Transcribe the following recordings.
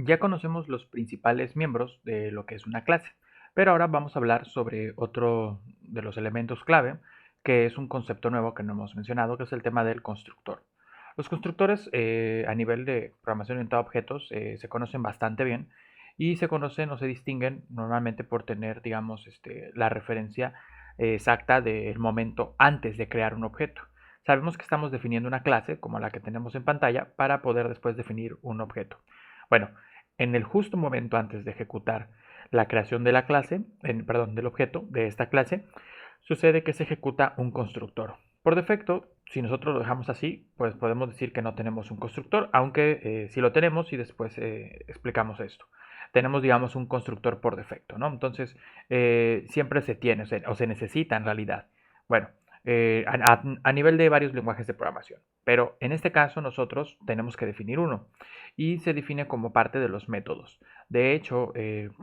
Ya conocemos los principales miembros de lo que es una clase, pero ahora vamos a hablar sobre otro de los elementos clave, que es un concepto nuevo que no hemos mencionado, que es el tema del constructor. Los constructores a nivel de programación orientada a objetos se conocen bastante bien y se conocen o se distinguen normalmente por tener, digamos, la referencia exacta del momento antes de crear un objeto. Sabemos que estamos definiendo una clase, como la que tenemos en pantalla, para poder después definir un objeto. Bueno, en el justo momento antes de ejecutar la creación de la clase, perdón, del objeto de esta clase, sucede que se ejecuta un constructor. Por defecto, si nosotros lo dejamos así, pues podemos decir que no tenemos un constructor, aunque sí lo tenemos y después explicamos esto. Tenemos, digamos, un constructor por defecto, ¿no? Entonces, siempre se tiene o se necesita en realidad. Bueno, a nivel de varios lenguajes de programación. Pero en este caso nosotros tenemos que definir uno y se define como parte de los métodos. De hecho,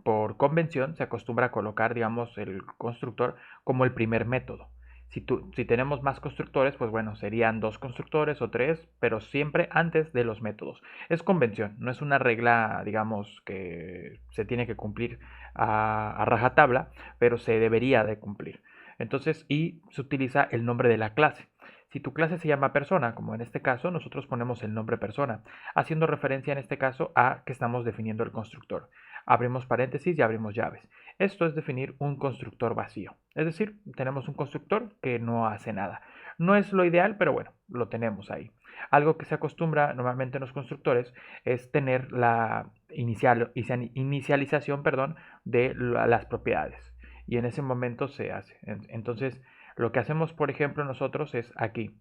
por convención se acostumbra a colocar, digamos, el constructor como el primer método. Si tenemos más constructores, pues bueno, serían dos constructores o tres, pero siempre antes de los métodos. Es convención, no es una regla, digamos, que se tiene que cumplir a rajatabla, pero se debería de cumplir. Entonces, y se utiliza el nombre de la clase. Si tu clase se llama persona, como en este caso, nosotros ponemos el nombre persona, haciendo referencia en este caso a que estamos definiendo el constructor. Abrimos paréntesis y abrimos llaves. Esto es definir un constructor vacío. Es decir, tenemos un constructor que no hace nada. No es lo ideal, pero bueno, lo tenemos ahí. Algo que se acostumbra normalmente en los constructores es tener la inicialización, perdón, de las propiedades. Y en ese momento se hace. Entonces, lo que hacemos, por ejemplo, nosotros es aquí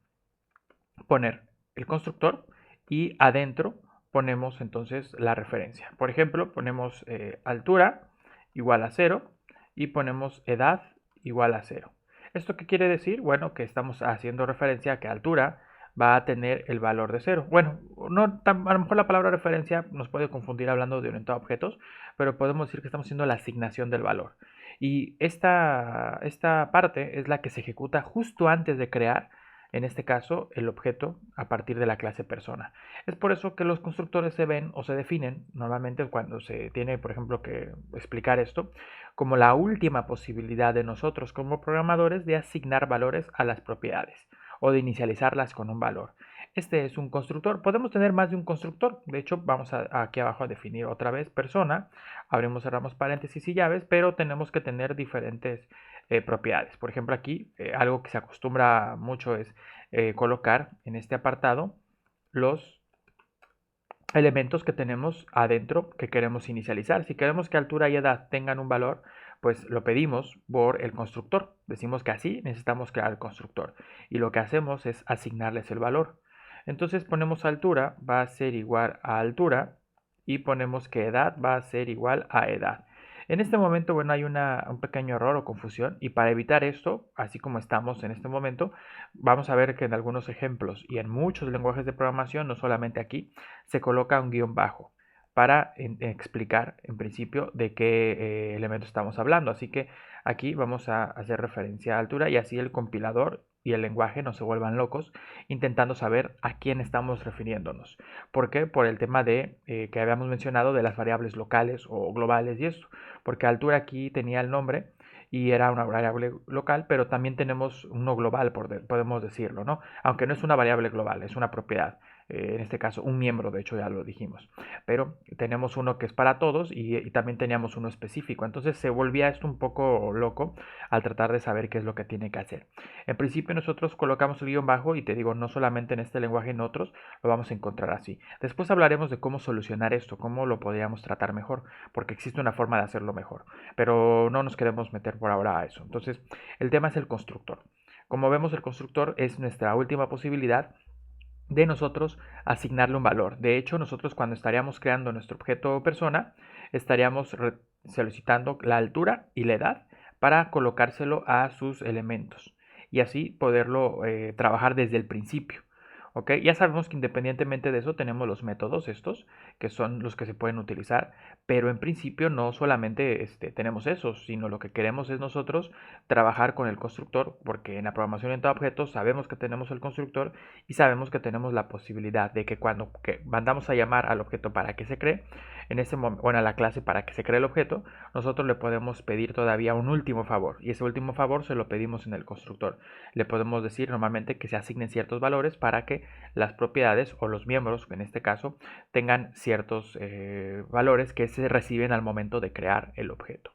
poner el constructor y adentro ponemos entonces la referencia. Por ejemplo, ponemos altura igual a 0 y ponemos edad igual a 0. ¿Esto qué quiere decir? Bueno, que estamos haciendo referencia a que altura va a tener el valor de 0. Bueno, no, a lo mejor la palabra referencia nos puede confundir hablando de orientado a objetos, pero podemos decir que estamos haciendo la asignación del valor. Y esta parte es la que se ejecuta justo antes de crear, en este caso, el objeto a partir de la clase persona. Es por eso que los constructores se ven o se definen, normalmente cuando se tiene, por ejemplo, que explicar esto, como la última posibilidad de nosotros como programadores de asignar valores a las propiedades o de inicializarlas con un valor. Este es un constructor. Podemos tener más de un constructor. De hecho, vamos aquí abajo a definir otra vez persona. Abrimos, cerramos paréntesis y llaves, pero tenemos que tener diferentes propiedades. Por ejemplo, aquí algo que se acostumbra mucho es colocar en este apartado los elementos que tenemos adentro que queremos inicializar. Si queremos que altura y edad tengan un valor, pues lo pedimos por el constructor. Decimos que así necesitamos crear el constructor. Y lo que hacemos es asignarles el valor. Entonces ponemos altura va a ser igual a altura y ponemos que edad va a ser igual a edad. En este momento, bueno, hay un pequeño error o confusión y para evitar esto, así como estamos en este momento, vamos a ver que en algunos ejemplos y en muchos lenguajes de programación, no solamente aquí, se coloca un guión bajo para explicar en principio de qué elemento estamos hablando. Así que aquí vamos a hacer referencia a altura y así el compilador y el lenguaje no se vuelvan locos intentando saber a quién estamos refiriéndonos. ¿Por qué? Por el tema de que habíamos mencionado de las variables locales o globales y esto. Porque altura aquí tenía el nombre y era una variable local, pero también tenemos uno global, podemos decirlo, ¿no? Aunque no es una variable global, es una propiedad. En este caso, un miembro, de hecho ya lo dijimos. Pero tenemos uno que es para todos y también teníamos uno específico. Entonces se volvía esto un poco loco al tratar de saber qué es lo que tiene que hacer. En principio nosotros colocamos el guión bajo y te digo, no solamente en este lenguaje, en otros lo vamos a encontrar así. Después hablaremos de cómo solucionar esto, cómo lo podríamos tratar mejor, porque existe una forma de hacerlo mejor. Pero no nos queremos meter por ahora a eso. Entonces, el tema es el constructor. Como vemos, el constructor es nuestra última posibilidad de nosotros asignarle un valor. De hecho, nosotros cuando estaríamos creando nuestro objeto persona, estaríamos solicitando la altura y la edad para colocárselo a sus elementos y así poderlo trabajar desde el principio. ¿Ok? Ya sabemos que independientemente de eso tenemos los métodos estos, que son los que se pueden utilizar, pero en principio no solamente tenemos esos, sino lo que queremos es nosotros trabajar con el constructor, porque en la programación orientada a objetos sabemos que tenemos el constructor y sabemos que tenemos la posibilidad de que cuando mandamos a llamar al objeto para que se cree, en ese momento, bueno, a la clase para que se cree el objeto, nosotros le podemos pedir todavía un último favor, y ese último favor se lo pedimos en el constructor. Le podemos decir normalmente que se asignen ciertos valores para que las propiedades o los miembros, en este caso, tengan ciertos valores que se reciben al momento de crear el objeto.